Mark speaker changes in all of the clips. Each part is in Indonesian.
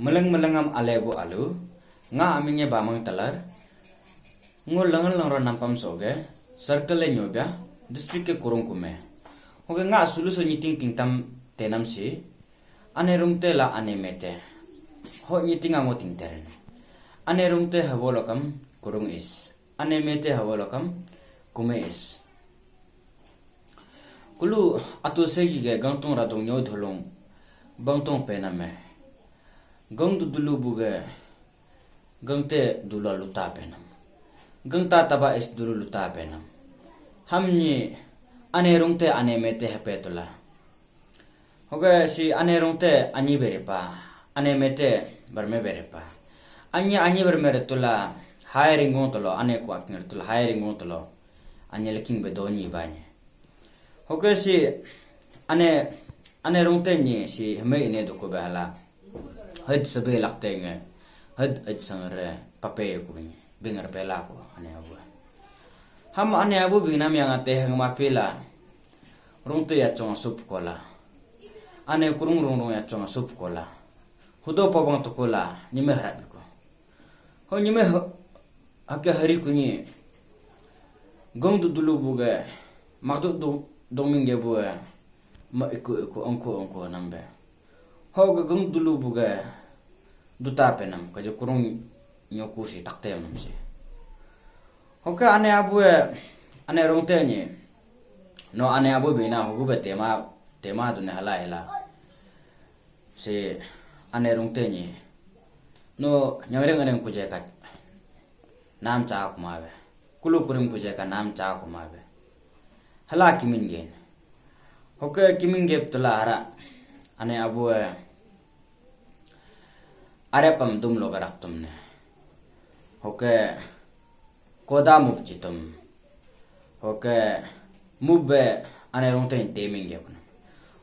Speaker 1: meleng-melengam alebu alu nga aminge bamang talar ngo langan langro nampam soge circle nyobya district ke kurung kume hoge nga sulu so nyiting tingtam tenam si ane rumte la ane mete ho nyiting ango tingteren ane rumte habolokam kurung is ane mete habolokam kume is kulu atu segi ge gangtong radong nyo dholong bangtong pename gang du dulu buge gang te dulu luta penam gang ta taba es dulu luta penam hamni ane rungte ane mete hepetula hoge si ane rungte ani berepa ane mete barme berepa ani bermere tula hiring tolo ane ko akner tula hiring tolo ane leking bedoni banye hoge si ane rungte ni si hme ine do ko bala had sabe lakte nge had sangre pape ko ni bingar pela ko ane abu ham ane abu binam yang ate hang ma pela rungte ya chong sup kola ane kurung ya chong sup kola hudo pabang to kola nime harap ko ho nime ake hari kunyi gong du dulu buga magdu domingge buga ma iku onko nambe ho gong dulu buga duta penam ka jo kurung nyoku si takte nam si ho ka ane abu ane rongte ni no ane abu bina ho be tema dune hala se ane rongte ni no nyareng kuje ka nam cha kumabe kulu kurim kuje ka nam cha kumabe hala kimin gen hoke kimin gep tula hara ane abu arepam dum lo garak tumne hoke koda mukjitum hoke mubbe ane rongte teming gep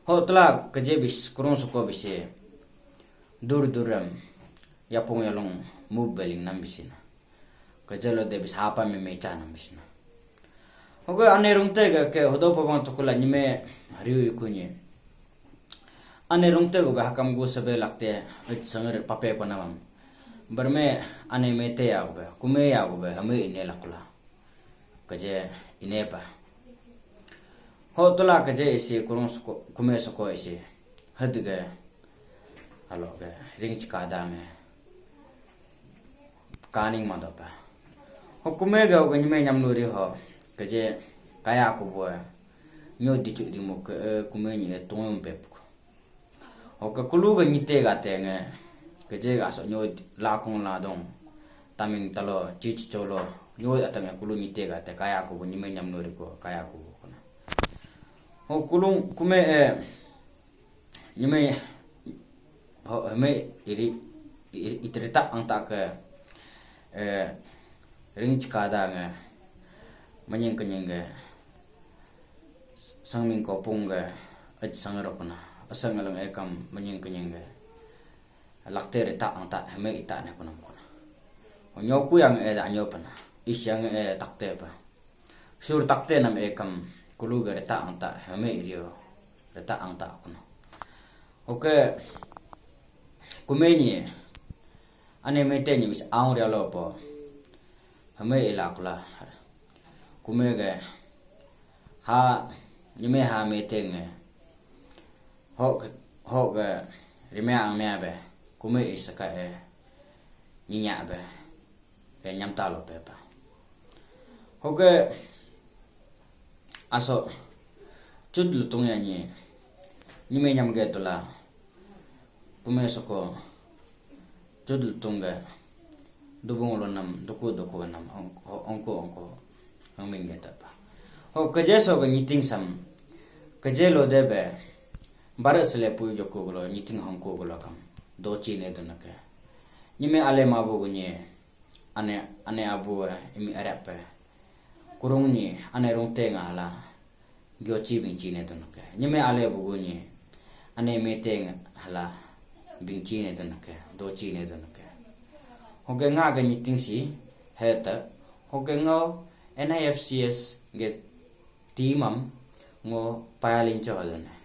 Speaker 1: ho tula keje bis kurung suko bisi duram yapung yalong mubbe ling nam bisina kejelo de bis hapa me mecha nam bisina hoke ane rongte ke hodo pabang tukula nime hariu ikunye ane rongte go hakam go sabe lakte sanger pape ko namam barme ane mete ya go kume ya go hame ine lakula kaje ine pa ho tola kaje isi kurung kume soko isi hadge halo ge ring chikada me kaning madapa ho kume go nime nyamnuri ho kaje kaya ko bo nyo dichu di mo kume ni tongom pep oka kulu ga nyite ga tenge keje ga so nyo la kong la dong taming talo chich cholo nyo atanga kulu nyite ga te kaya ko ni men nyam nori ko kaya ko kono o kulung kume nyime ho me iri itrita anta ke ring chikada nga manyeng kenyenge sangming ko punga aj sangaro kona asang alang ekam manyeng kenyenge lakte reta anta heme ita ne kono kono onyoku yang da anyopana isyang takte pa sur takte nam ekam kuluga reta anta heme irio reta anta kono oke kumeni ane mete ni bis aung ria lopo heme ilakula kumege ha nyime ha metenge hok rime ang mea be kume isaka nyinya be nyam talo pe pa hoke aso chud lutung ya nyime nyam ge tola kume soko chud lutung ge dubung lo nam duku nam onko ang mingge ta pa ho keje so ge nyiting sam keje lo debe baras le pu joko golo nyiting hongko golo kam do chine donake nyime ale mabu gunye ane abu imi arape kurung ni ane rongte ngala gyochi bin chine donake nyime ale bu gunye ane mete hala bin chine donake do chine donake hoge nga ga nyiting si heta hoge ngo NIFCS get timam ngo payalin chodone